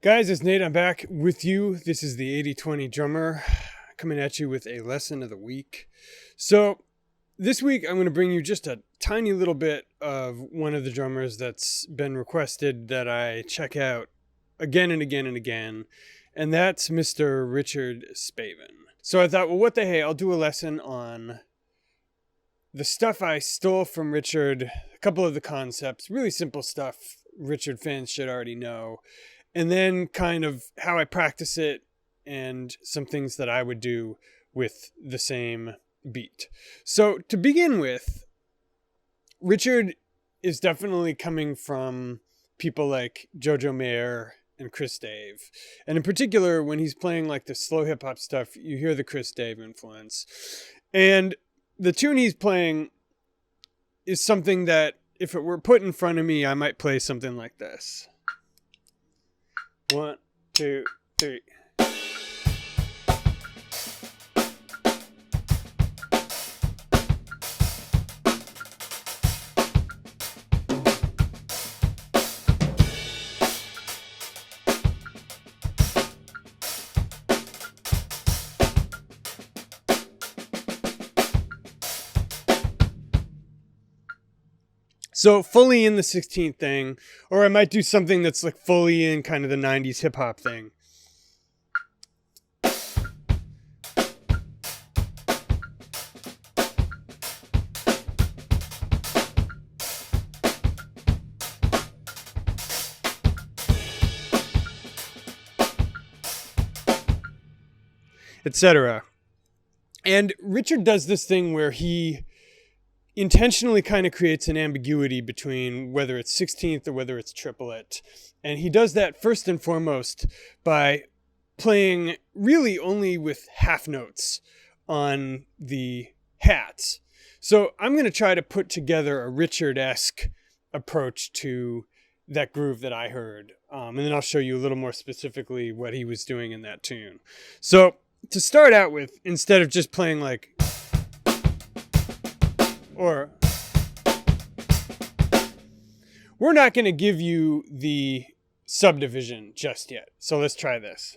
Guys, it's Nate. I'm back with you. This is the 80/20 drummer coming at you with a lesson of the week. So this week I'm going to bring you just a tiny little bit of one of the drummers that's been requested that I check out again and again and again, and that's Mr. Richard Spaven. So I thought, well, what the hey, I'll do a lesson on the stuff I stole from Richard, a couple of the concepts, really simple stuff Richard fans should already know. And then kind of how I practice it and some things that I would do with the same beat. So to begin with, Richard is definitely coming from people like Jojo Mayer and Chris Dave. And in particular, when he's playing like the slow hip hop stuff, you hear the Chris Dave influence. And the tune he's playing is something that if it were put in front of me, I might play something like this. 1, 2, 3. So fully in the 16th thing, or I might do something that's like fully in kind of the 90s hip hop thing. Etc. And Richard does this thing where he intentionally kind of creates an ambiguity between whether it's 16th or whether it's triplet. And he does that first and foremost by playing really only with half notes on the hats. So I'm going to try to put together a Richard-esque approach to that groove that I heard. And then I'll show you a little more specifically what he was doing in that tune. So to start out with, instead of just playing like, or we're not going to give you the subdivision just yet. So let's try this.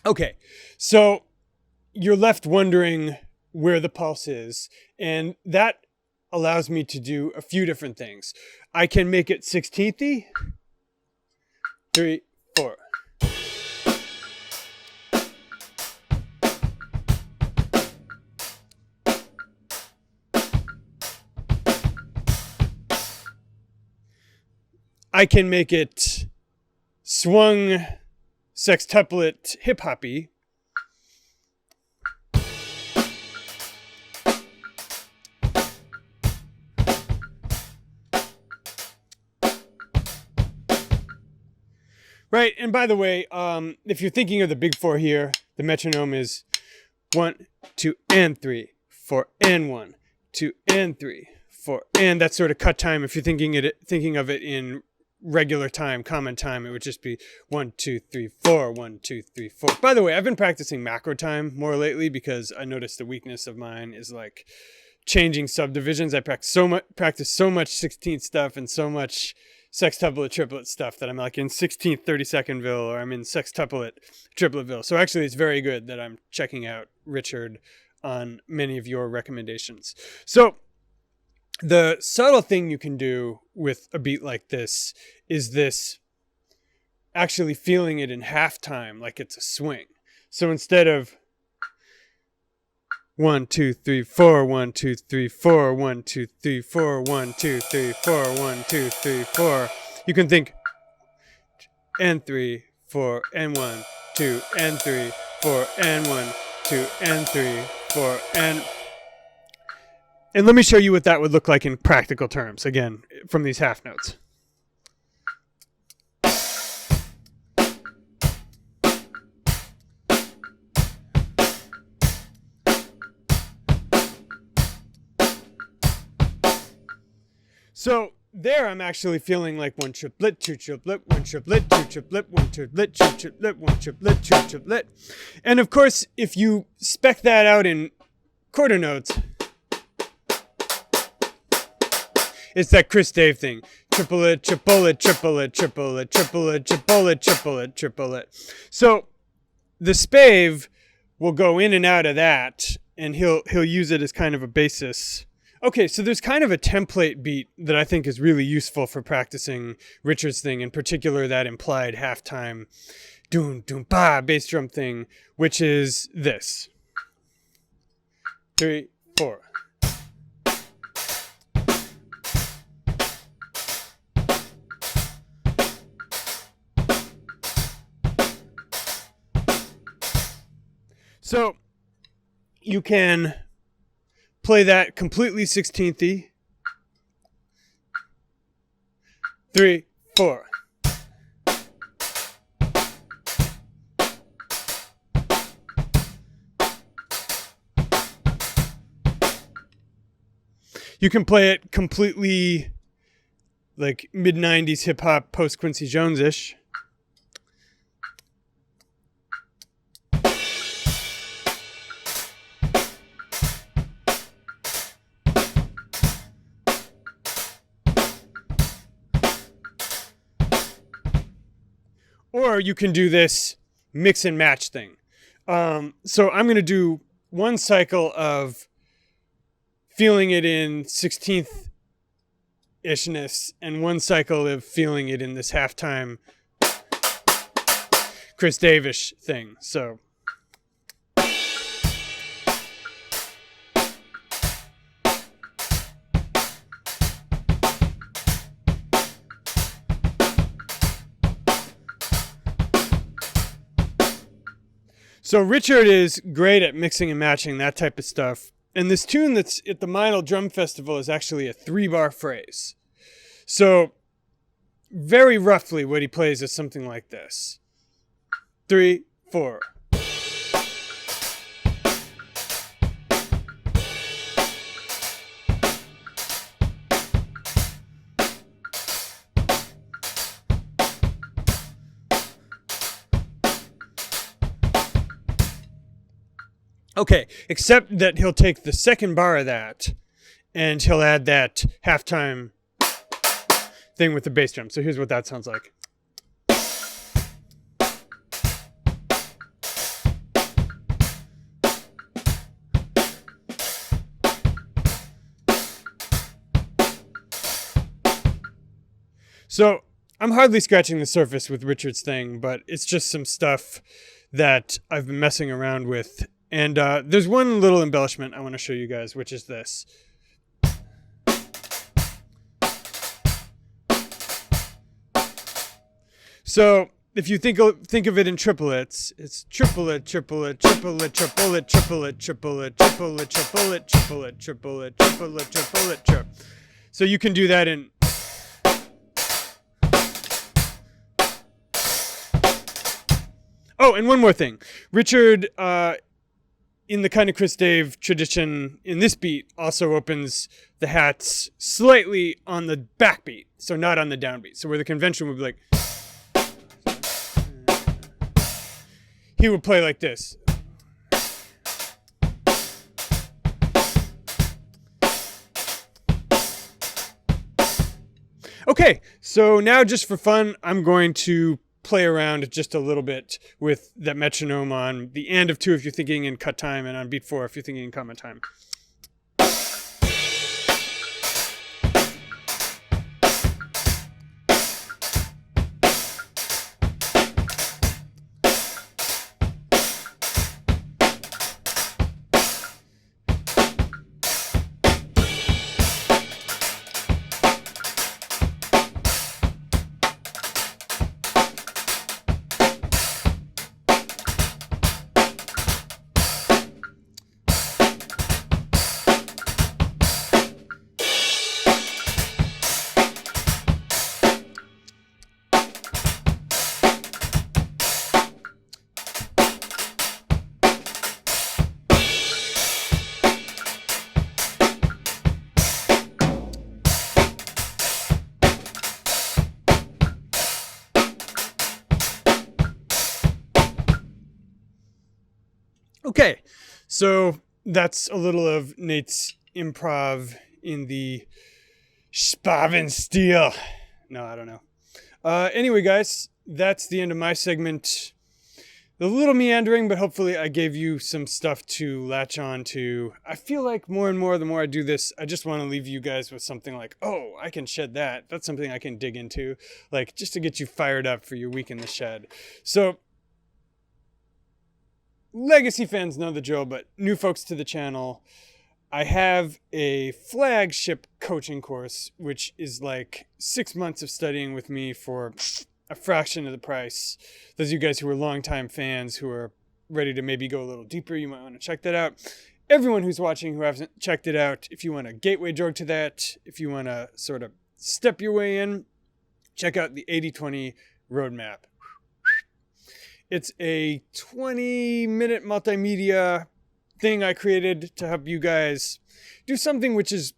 Okay, so you're left wondering where the pulse is, and that allows me to do a few different things. I can make it 16th-y, 3, 4. I can make it swung sextuplet hip-hoppy. Right, and by the way, if you're thinking of the big four here, the metronome is 1, 2, and 3, 4, and 1, 2, and 3, 4, and that sort of cut time. If you're thinking of it in regular time, common time, it would just be 1, 2, 3, 4, 1, 2, 3, 4. By the way, I've been practicing macro time more lately because I noticed the weakness of mine is like changing subdivisions. I practice so much 16th stuff and so much sextuplet triplet stuff that I'm like in 16th 32ndville or I'm in sextuplet tripletville. So actually it's very good that I'm checking out Richard on many of your recommendations. So the subtle thing you can do with a beat like this is this actually feeling it in halftime like it's a swing. So instead of 1, 2, 3, 4, 1, 2, 3, 4, 1, 2, 3, 4, 1, 2, 3, 4, 1, 2, 3, 4, you can think and 3, 4, and 1, 2, and 3, 4, and 1, 2, and 3, 4, and let me show you what that would look like in practical terms, again, from these half notes. So there I'm actually feeling like one triplet, two triplet, one triplet, two triplet, one triplet, two triplet, one triplet, two triplet. And of course, if you spec that out in quarter notes, it's that Chris Dave thing. Triplet, triplet, triplet, triplet, triplet, triplet, triplet, triplet. So the Spave will go in and out of that, and he'll use it as kind of a basis. Okay, so there's kind of a template beat that I think is really useful for practicing Richard's thing, in particular that implied halftime doom doom ba bass drum thing, which is this. 3, 4. So you can play that completely 16th-y. 3, 4. You can play it completely like mid-90s hip-hop, post-Quincy Jones-ish. Or you can do this mix and match thing. So I'm going to do one cycle of feeling it in 16th-ishness and one cycle of feeling it in this halftime Chris Davish thing. So Richard is great at mixing and matching that type of stuff. And this tune that's at the Meinl Drum Festival is actually a 3-bar phrase. So very roughly what he plays is something like this. 3, 4. Okay, except that he'll take the second bar of that and he'll add that halftime thing with the bass drum. So here's what that sounds like. So I'm hardly scratching the surface with Richard's thing, but it's just some stuff that I've been messing around with. And there's one little embellishment I want to show you guys, which is this. So if you think of it in triplets, it's triplet, triplet, triplet, triplet, triplet, triplet, triplet, triplet, triplet, triplet, triplet, triplet, trip. So you can do that in. Oh, and one more thing. Richard, in the kind of Chris Dave tradition, in this beat, also opens the hats slightly on the backbeat, so not on the downbeat. So where the convention would be like, he would play like this. Okay, so now just for fun, I'm going to play around just a little bit with that metronome on the and of 2 if you're thinking in cut time, and on beat 4 if you're thinking in comma time. Okay, so that's a little of Nate's improv in the Spaven style. No, I don't know. Anyway, guys, that's the end of my segment. A little meandering, but hopefully I gave you some stuff to latch on to. I feel like more and more, the more I do this, I just want to leave you guys with something like, oh, I can shed that. That's something I can dig into. Like, just to get you fired up for your week in the shed. So, legacy fans know the drill, but new folks to the channel, I have a flagship coaching course, which is like 6 months of studying with me for a fraction of the price. Those of you guys who are longtime fans who are ready to maybe go a little deeper, you might want to check that out. Everyone who's watching who hasn't checked it out, if you want a gateway drug to that, if you want to sort of step your way in, check out the 80/20 roadmap. It's a 20-minute multimedia thing I created to help you guys do something which is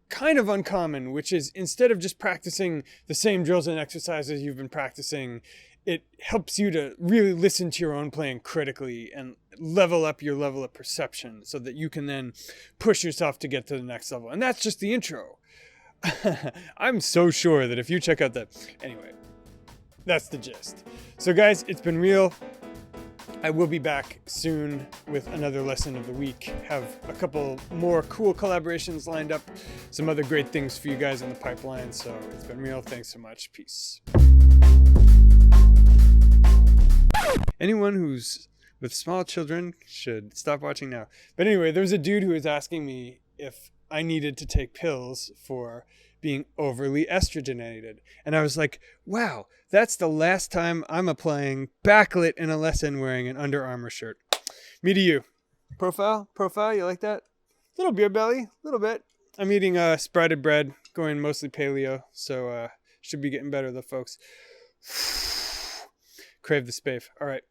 kind of uncommon, which is instead of just practicing the same drills and exercises you've been practicing, it helps you to really listen to your own playing critically and level up your level of perception so that you can then push yourself to get to the next level. And that's just the intro. I'm so sure that if you check out that... Anyway, that's the gist. So guys, it's been real. I will be back soon with another lesson of the week. Have a couple more cool collaborations lined up. Some other great things for you guys in the pipeline. So it's been real. Thanks so much. Peace. Anyone who's with small children should stop watching now. But anyway, there was a dude who was asking me if I needed to take pills for being overly estrogenated. And I was like, wow, that's the last time I'm applying backlit in a lesson wearing an Under Armour shirt. Me to you. Profile, you like that? Little beer belly, a little bit. I'm eating sprouted bread, going mostly paleo, so should be getting better though, folks. Crave the Spave. All right.